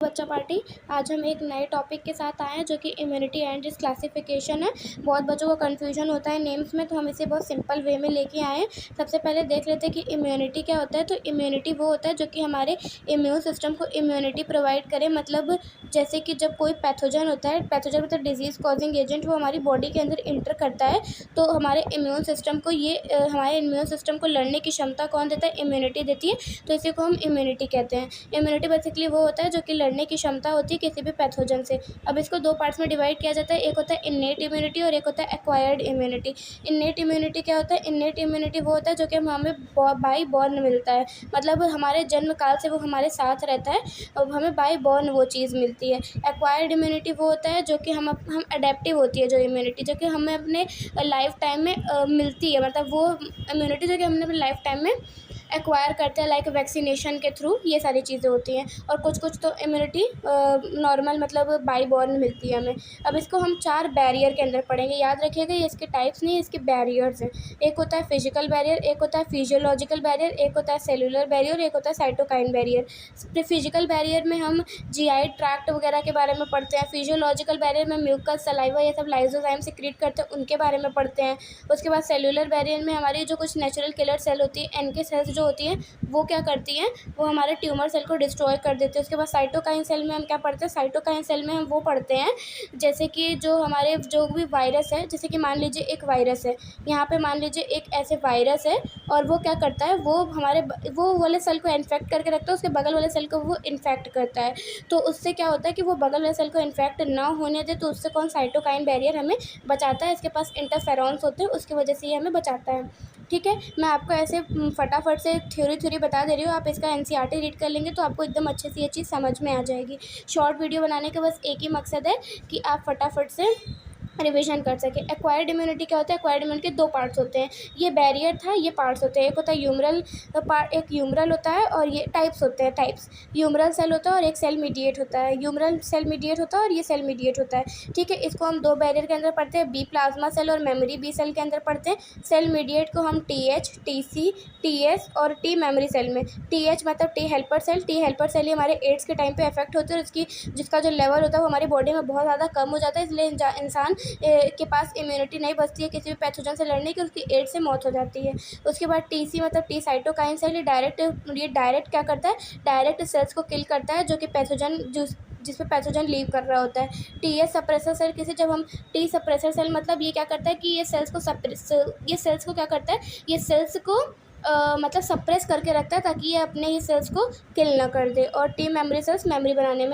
बच्चा पार्टी। आज हम एक नए टॉपिक के साथ आए हैं जो कि इम्यूनिटी एंड इस क्लासिफिकेशन है। बहुत बच्चों को कन्फ्यूजन होता है नेम्स में, तो हम इसे बहुत सिंपल वे में लेके आए हैं। सबसे पहले देख लेते हैं कि इम्यूनिटी क्या होता है। तो इम्यूनिटी वो होता है जो कि हमारे इम्यून सिस्टम को इम्यूनिटी प्रोवाइड करे। मतलब जैसे कि जब कोई पैथोजन होता है, पैथोजन मतलब डिजीज़ कॉजिंग एजेंट, वो हमारी बॉडी के अंदर इंटर करता है, तो हमारे इम्यून सिस्टम को हमारे इम्यून सिस्टम को लड़ने की क्षमता कौन देता है? इम्यूनिटी देती है। तो इसी को हम इम्यूनिटी कहते हैं। इम्यूनिटी बेसिकली वो होता है जो कि लड़ने की क्षमता होती है किसी भी पैथोजन से। अब इसको दो पार्ट्स में डिवाइड किया जाता है। एक होता है इन्नेट इम्यूनिटी और एक होता है एक्वायर्ड इम्यूनिटी। इन्नेट इम्यूनिटी क्या होता है? इन्नेट इम्यूनिटी वो होता है जो कि हमें बाई बॉर्न मिलता है। मतलब हमारे जन्म काल से वो हमारे साथ रहता है और हमें बाई बॉर्न वो चीज़ मिलती है। एक्वायर्ड इम्यूनिटी वो होता है जो कि हम अडेप्टिव होती है, जो इम्यूनिटी जो कि हमें अपने लाइफ टाइम में मिलती है। मतलब वो इम्यूनिटी जो कि हमने अपने लाइफ टाइम में एक्वायर करते हैं, लाइक वैक्सीनेशन के थ्रू, ये सारी चीज़ें होती हैं। और कुछ कुछ तो इम्यूनिटी नॉर्मल मतलब बाई बॉर्न मिलती है हमें। अब इसको हम 4 बैरियर के अंदर पढ़ेंगे। याद रखिएगा ये इसके टाइप्स नहीं, इसके बैरियर्स हैं। एक होता है फिजिकल बैरियर, एक होता है फिजियोलॉजिकल बैरियर, एक होता है सेलुलर बैरियर, एक होता है साइटोकाइन बैरियर। फिजिकल बैरियर में हम जीआई ट्रैक्ट वगैरह के बारे में पढ़ते हैं। फिजियोलॉजिकल बैरियर में म्यूकस, सलाइवा, ये सब लाइसोजाइम सिक्रीट करते हैं, उनके बारे में पढ़ते हैं। उसके बाद सेलुलर बैरियर में हमारी जो कुछ नेचुरल किलर सेल होती है, एनके सेल्स जो होती हैं, वो क्या करती हैं? वो हमारे ट्यूमर सेल को डिस्ट्रॉय कर देते हैं। उसके बाद साइटोकाइन सेल में हम क्या पढ़ते हैं? साइटोकाइन सेल में हम वो पढ़ते हैं जैसे कि जो हमारे जो भी वायरस है, जैसे कि मान लीजिए एक वायरस है, यहाँ पे मान लीजिए एक ऐसे वायरस है और वो क्या करता है? वो हमारे वो वाले सेल को इन्फेक्ट करके रखता है, उसके बगल वाले सेल को वो इन्फेक्ट करता है। तो उससे क्या होता है कि वो बगल वाले सेल को इन्फेक्ट ना होने दे, तो उससे कौन? साइटोकाइन बैरियर हमें बचाता है। इसके पास इंटरफेरॉन्स होते हैं, उसकी वजह से ये हमें बचाता है। ठीक है, मैं आपको ऐसे फटाफट से थ्योरी बता दे रही हूँ। आप इसका एनसीईआरटी रीड कर लेंगे तो आपको एकदम अच्छे से ये चीज़ समझ में आ जाएगी। शॉर्ट वीडियो बनाने का बस एक ही मकसद है कि आप फटाफट से रिवीजन कर सकें। एक्वायर्ड इम्यूनिटी क्या होता है? एक्वायर्ड इम्यूनिटी के 2 पार्ट्स होते हैं। ये बैरियर था, ये पार्ट्स होते हैं। एक होता है ह्यूमरल पार्ट, एक ह्यूमरल होता है, और ये टाइप्स होते हैं, टाइप्स। ह्यूमरल सेल होता है और एक सेल मीडिएट होता है। ह्यूमरल सेल मीडिएट होता है और ये सेल मीडिएट होता है। ठीक है, इसको हम 2 बैरियर के अंदर पढ़ते हैं, बी प्लाज्मा सेल और मेमोरी बी सेल के अंदर पढ़ते हैं। सेल मीडिएट को हम टीएच, टीसी, टीएस और टी मेमोरी सेल में। टीएच मतलब T helper cell. T helper cell ही हमारे एड्स के टाइम पे इफेक्ट होते हैं और उसकी जिसका जो लेवल होता है वो हमारी बॉडी में बहुत ज़्यादा कम हो जाता है, इसलिए इंसान के पास इम्यूनिटी नहीं बचती है किसी भी पैथोजन से लड़ने की, उसकी एड्स से मौत हो जाती है। उसके बाद टीसी मतलब टी साइटोकाइन सेल, ये डायरेक्ट क्या करता है? डायरेक्ट सेल्स को किल करता है जो कि पैथोजन जिस पे पैथोजन लीव कर रहा होता है। टीएस सप्रेसर सेल किसी जब हम टी सप्रेसर सेल मतलब ये क्या करता है कि ये सेल्स को क्या करता है? ये सेल्स को मतलब सप्रेस करके रखता है ताकि ये अपने ही सेल्स को किल ना कर दे। और टी मेमोरी सेल्स मेमोरी बनाने में